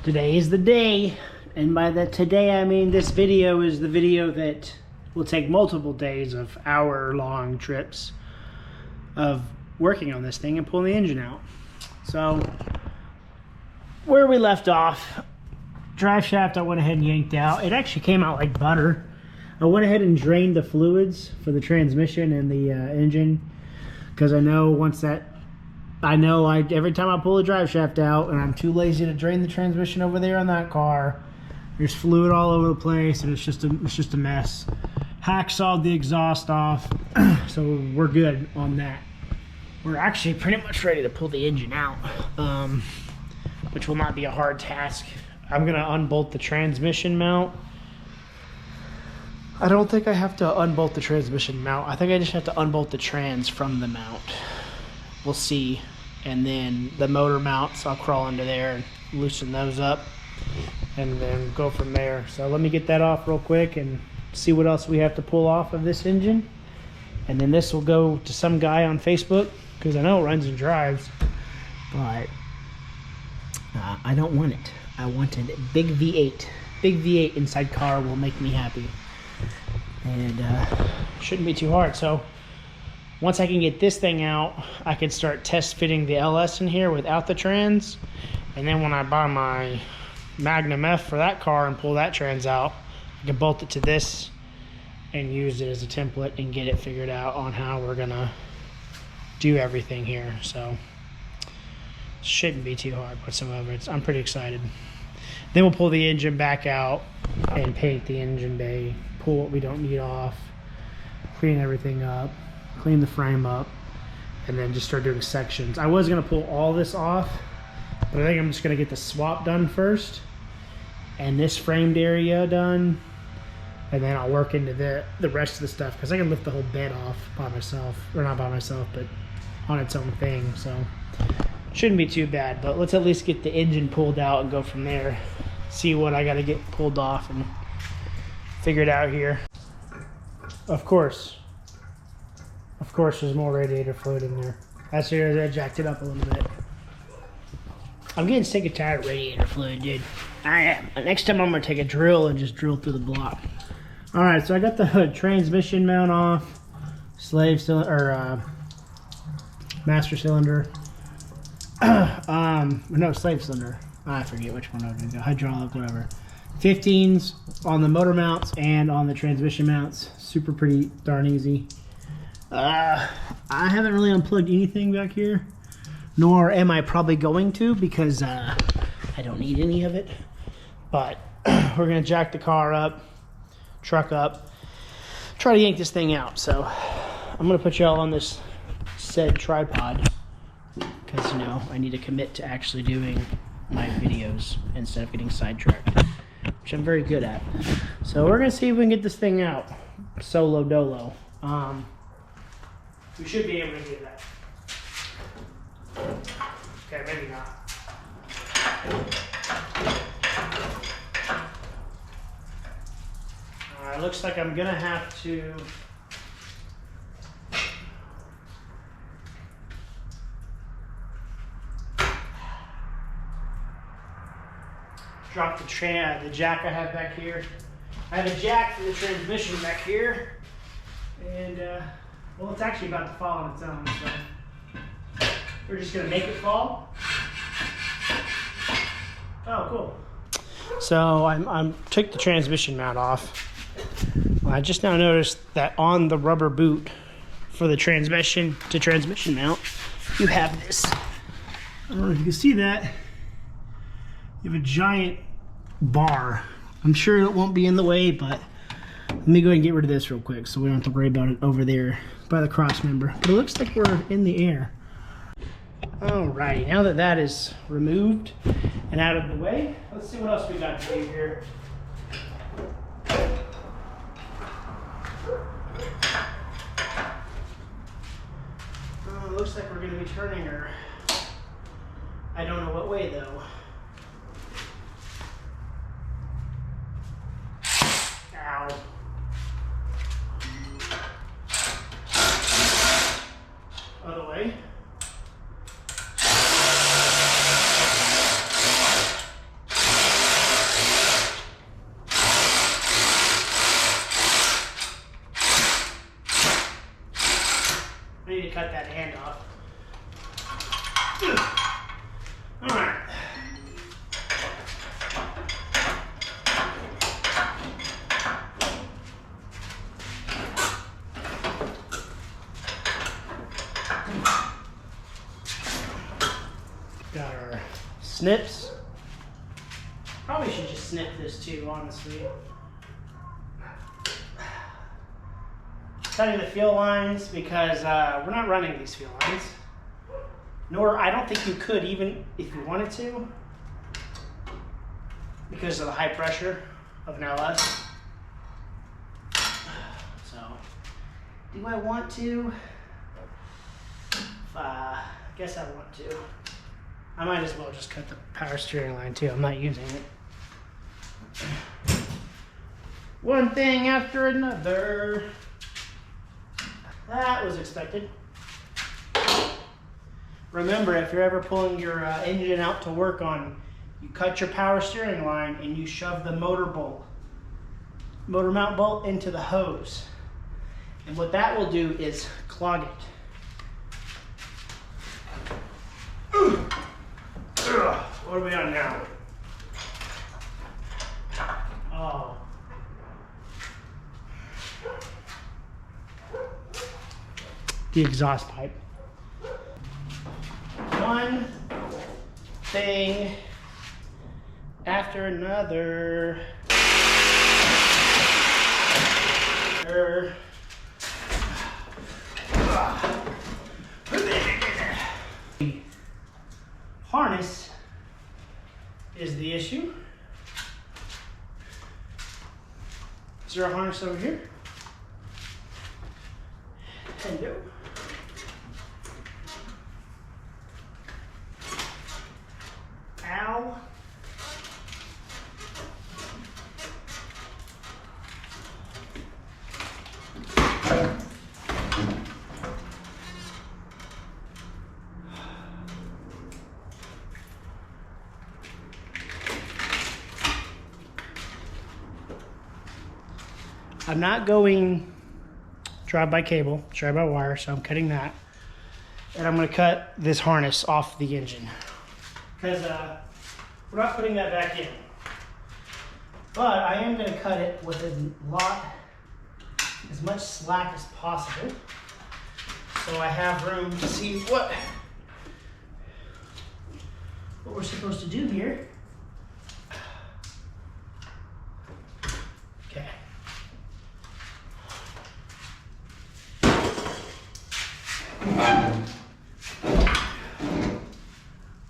Today is the day, and by the today I mean this video is the video that will take multiple days of hour-long trips of working on this thing and pulling the engine out. So where we left off, drive shaft I went ahead and yanked out. It actually came out like butter. I went ahead and drained the fluids for the transmission and the engine, because I know every time I pull the drive shaft out and I'm too lazy to drain the transmission over there on that car, there's fluid all over the place and it's just a mess. Hacksawed the exhaust off, so we're good on that. We're actually pretty much ready to pull the engine out, which will not be a hard task. I'm gonna unbolt the transmission mount. I don't think I have to unbolt the transmission mount. I think I just have to unbolt the trans from the mount. We'll see. And then the motor mounts, I'll crawl into there and loosen those up and then go from there. So let me get that off real quick and see what else we have to pull off of this engine. And then this will go to some guy on Facebook, because I know it runs and drives, but I don't want it. I wanted a big V8. Big V8 inside car will make me happy. And shouldn't be too hard. So once I can get this thing out, I can start test fitting the LS in here without the trans. And then when I buy my Magnum F for that car and pull that trans out, I can bolt it to this and use it as a template and get it figured out on how we're gonna do everything here. So shouldn't be too hard whatsoever. I'm pretty excited. Then we'll pull the engine back out and paint the engine bay, pull what we don't need off, clean everything up, clean the frame up, and then just start doing sections. I was gonna pull all this off, but I think I'm just gonna get the swap done first and this framed area done, and then I'll work into the rest of the stuff, because I can lift the whole bed off by myself, or not by myself, but on its own thing. So shouldn't be too bad, but let's at least get the engine pulled out and go from there. See what I gotta get pulled off and figure it out here. Of course there's more radiator fluid in there. That's here, I jacked it up a little bit. I'm getting sick and tired of radiator fluid, dude. I am. Next time I'm gonna take a drill and just drill through the block. All right, so I got the transmission mount off, slave cylinder, or master cylinder. No, slave cylinder. I forget which one I was gonna go. Hydraulic, whatever. 15s on the motor mounts and on the transmission mounts. Super pretty darn easy. I haven't really unplugged anything back here, nor am I probably going to, because I don't need any of it. But we're gonna jack the car up, truck up, try to yank this thing out. So I'm gonna put y'all on this said tripod, because I need to commit to actually doing my videos instead of getting sidetracked, which I'm very good at. So we're gonna see if we can get this thing out solo dolo. We should be able to do that. Okay, maybe not. It looks like I'm gonna have to drop the jack I have back here. I have a jack for the transmission back here, and well, it's actually about to fall on its own, so we're just gonna make it fall. Oh, cool. So I took the transmission mount off. I just now noticed that on the rubber boot for the transmission to transmission mount, you have this. I don't know if you can see that. You have a giant bar. I'm sure it won't be in the way, but let me go ahead and get rid of this real quick so we don't have to worry about it over there by the cross member. But it looks like we're in the air. Alrighty, now that that is removed and out of the way, let's see what else we got to do here. Looks like we're going to be turning her. I don't know what way though. Ow. Other way. snips. Probably should just snip this too, honestly. Cutting the fill lines because we're not running these fill lines. Nor, I don't think you could even if you wanted to, because of the high pressure of an LS. So, do I want to? I guess I want to. I might as well just cut the power steering line too. I'm not using it. One thing after another. That was expected. Remember, if you're ever pulling your engine out to work on, you cut your power steering line and you shove the motor mount bolt into the hose. And what that will do is clog it. What are we on now? Oh. The exhaust pipe. One thing after another. Harness is the issue. Is there a harness over here? Hello. Ow. I'm not going drive-by cable, drive-by wire, so I'm cutting that. And I'm going to cut this harness off the engine. Because we're not putting that back in. But I am going to cut it with as much slack as possible. So I have room to see what we're supposed to do here. Okay.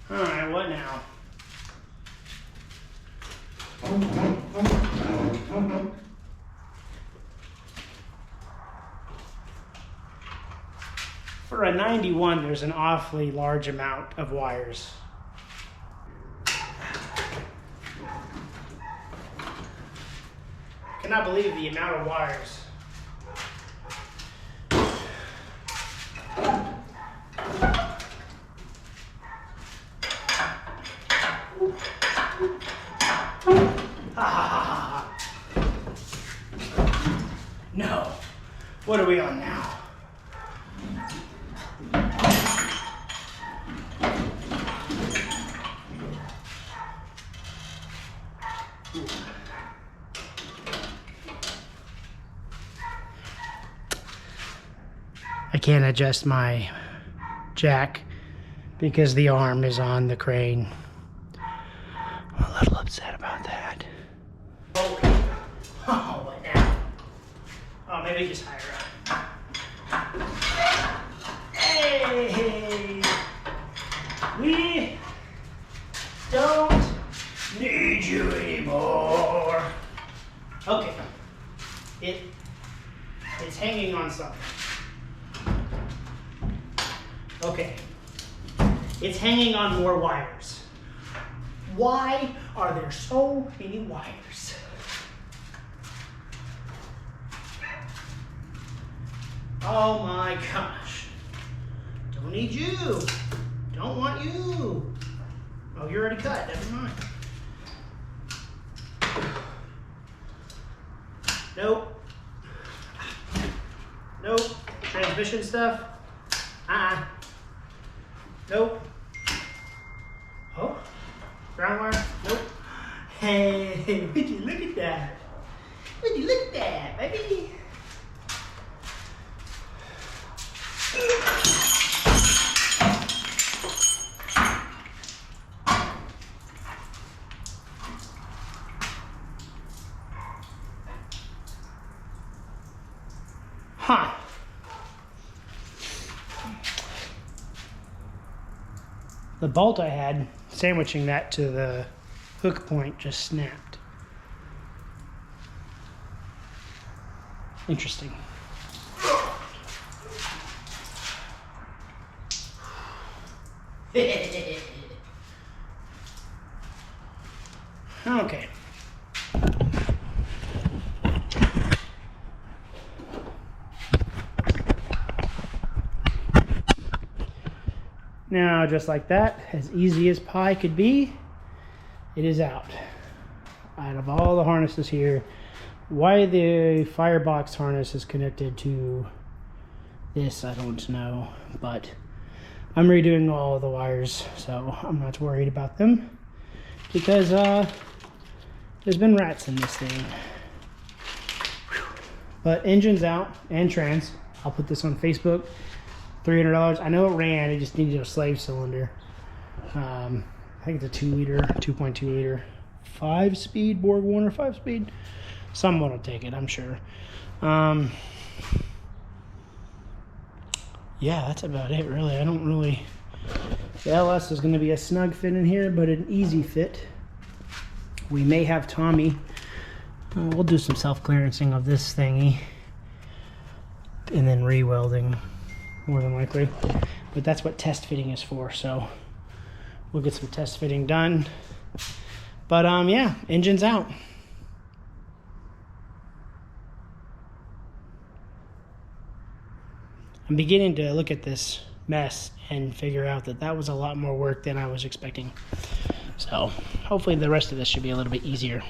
All right, what now? For a 91, there's an awfully large amount of wires. I cannot believe the amount of wires. No. What are we on now? I can't adjust my jack because the arm is on the crane. I'm a little upset about that. Oh, what now? Oh, maybe just higher up. Hey! We don't need you anymore. Okay. It's hanging on something. Okay. It's hanging on more wires. Why are there so many wires? Oh my gosh. Don't need you. Don't want you. Oh, you're already cut. Never mind. Nope. Nope. Transmission stuff. Nope. Oh, ground wire. Nope. Hey, would you look at that? Would you look at that, baby? Huh. The bolt I had, sandwiching that to the hook point, just snapped. Interesting. Okay. Now, just like that, as easy as pie could be, it is out. Out of all the harnesses here, why the firebox harness is connected to this, I don't know, but I'm redoing all of the wires, so I'm not worried about them, because there's been rats in this thing. But engine's out and trans. I'll put this on Facebook. $300. I know it ran, it just needed a slave cylinder. I think it's a 2-liter, 2.2 liter, 5-speed Borg Warner 5-speed. Someone will take it, I'm sure. Yeah, that's about it, really. I don't really. The LS is going to be a snug fit in here, but an easy fit. We may have Tommy. We'll do some self-clearancing of this thingy, and then re-welding, more than likely. But that's what test fitting is for, so we'll get some test fitting done. But yeah, engine's out. I'm beginning to look at this mess and figure out that that was a lot more work than I was expecting. So hopefully the rest of this should be a little bit easier.